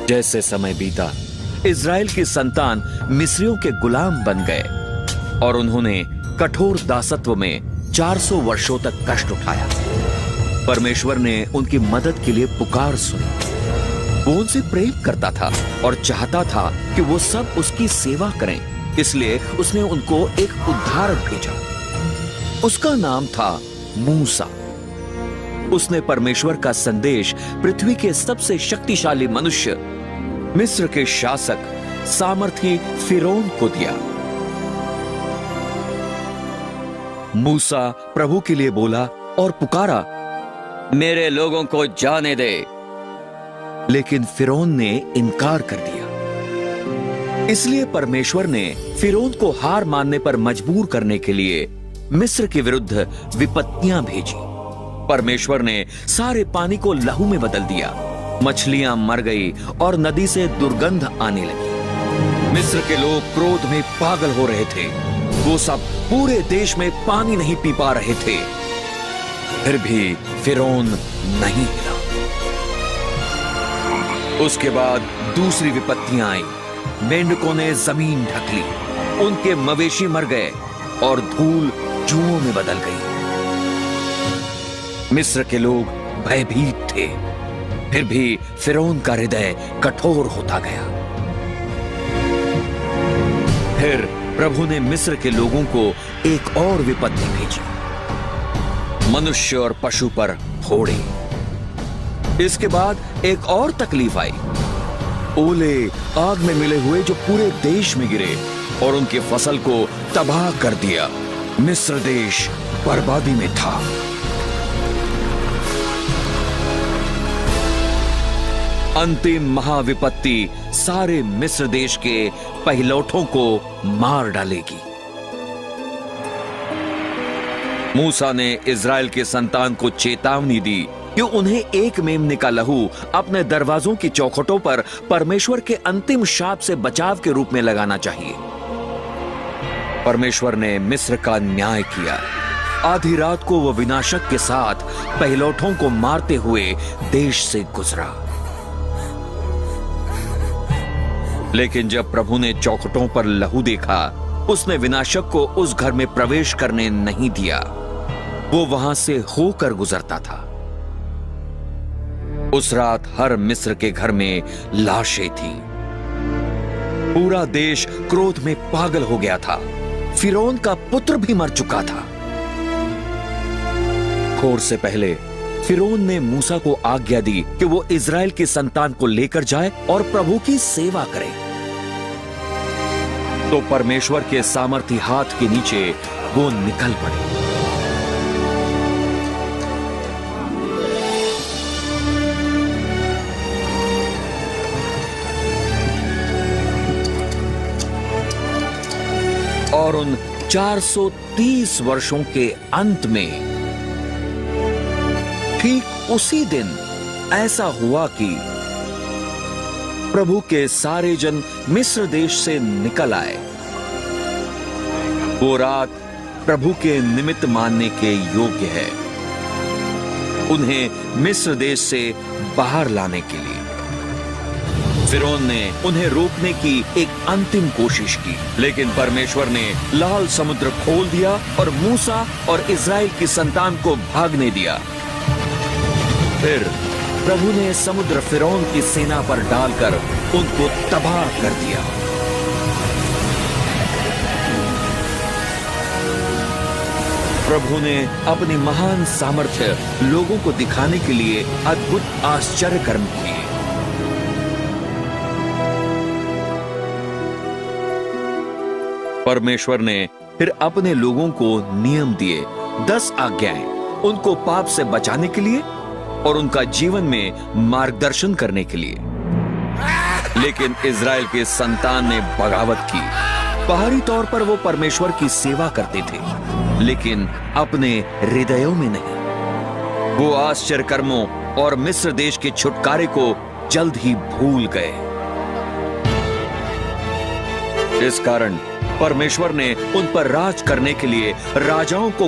जैसे समय बीता, इज़राइल की संतान मिस्रियों के गुलाम बन गए और उन्होंने कठोर दासत्व में 400 वर्षों तक कष्ट उठाया। परमेश्वर ने उनकी मदद के लिए पुकार सुनी। वो उनसे प्रेम करता था और चाहता था कि वो सब उसकी सेवा करें, इसलिए उसने उनको एक उद्धारक भेजा। उसका नाम था मूसा। उसने परमेश्वर का संदेश पृथ्वी के सबसे शक्तिशाली मनुष्य, मिस्र के शासक सामर्थी फिरौन को दिया। मूसा प्रभु के लिए बोला और पुकारा, मेरे लोगों को जाने दे। लेकिन फिरौन ने इनकार कर दिया। इसलिए परमेश्वर ने फिरौन को हार मानने पर मजबूर करने के लिए मिस्र के विरुद्ध विपत्तियां भेजी। परमेश्वर ने सारे पानी को लहू में बदल दिया, मछलियां मर गई और नदी से दुर्गंध आने लगी। मिस्र के लोग क्रोध में पागल हो रहे थे। वो सब पूरे देश में पानी नहीं पी पा रहे थे। फिर भी फिरौन नहीं हिला। उसके बाद दूसरी विपत्तियां आई। मेंढकों ने जमीन ढक ली, उनके मवेशी मर गए और धूल जुओं में बदल गई। मिस्र के लोग भयभीत थे। फिर भी फिरौन का हृदय कठोर होता गया। फिर प्रभु ने मिस्र के लोगों को एक और विपत्ति भेजी, मनुष्य और पशु पर फोड़े। इसके बाद एक और तकलीफ आई। ओले आग में मिले हुए जो पूरे देश में गिरे और उनकी फसल को तबाह कर दिया। मिस्र देश बर्बादी में था। अंतिम महाविपत्ति सारे मिस्र देश के पहिलौठों को मार डालेगी। मूसा ने इज़राइल के संतान को चेतावनी दी कि उन्हें एक मेमने का लहू अपने दरवाजों की चौखटों पर परमेश्वर के अंतिम शाप से बचाव के रूप में लगाना चाहिए। परमेश्वर ने मिस्र का न्याय किया। आधी रात को वो विनाशक के साथ पहिलौठों को मारते हुए देश से गुजरा। लेकिन जब प्रभु ने चौखटों पर लहू देखा, उसने विनाशक को उस घर में प्रवेश करने नहीं दिया। वो वहां से होकर गुजरता था। उस रात हर मिस्र के घर में लाशें थीं। पूरा देश क्रोध में पागल हो गया था। फिरौन का पुत्र भी मर चुका था। भोर से पहले फिरौन ने मूसा को आज्ञा दी कि वो इज़राइल की संतान को लेकर जाए और प्रभु की सेवा करे। तो परमेश्वर के सामर्थी हाथ के नीचे वो निकल पड़े। और उन 430 वर्षों के अंत में ठीक उसी दिन ऐसा हुआ कि प्रभु के सारे जन मिस्र देश से निकल आए। वो रात प्रभु के निमित्त मानने के योग्य है, उन्हें मिस्र देश से बाहर लाने के लिए। फिरौन ने उन्हें रोकने की एक अंतिम कोशिश की, लेकिन परमेश्वर ने लाल समुद्र खोल दिया और मूसा और इज़राइल की संतान को भागने दिया। फिर प्रभु ने समुद्र फिरौन की सेना पर डालकर उनको तबाह कर दिया। प्रभु ने अपनी महान सामर्थ्य लोगों को दिखाने के लिए अद्भुत आश्चर्य कर्म किए। परमेश्वर ने फिर अपने लोगों को नियम दिए, 10 आज्ञाएं, उनको पाप से बचाने के लिए और उनका जीवन में मार्गदर्शन करने के लिए। लेकिन इज़राइल के संतान ने बगावत की। बाहरी तौर पर वो परमेश्वर की सेवा करते थे, लेकिन अपने हृदयों में नहीं। वो आश्चर्य कर्मों और मिस्र देश के छुटकारे को जल्द ही भूल गए। इस कारण परमेश्वर ने उन पर राज करने के लिए राजाओं को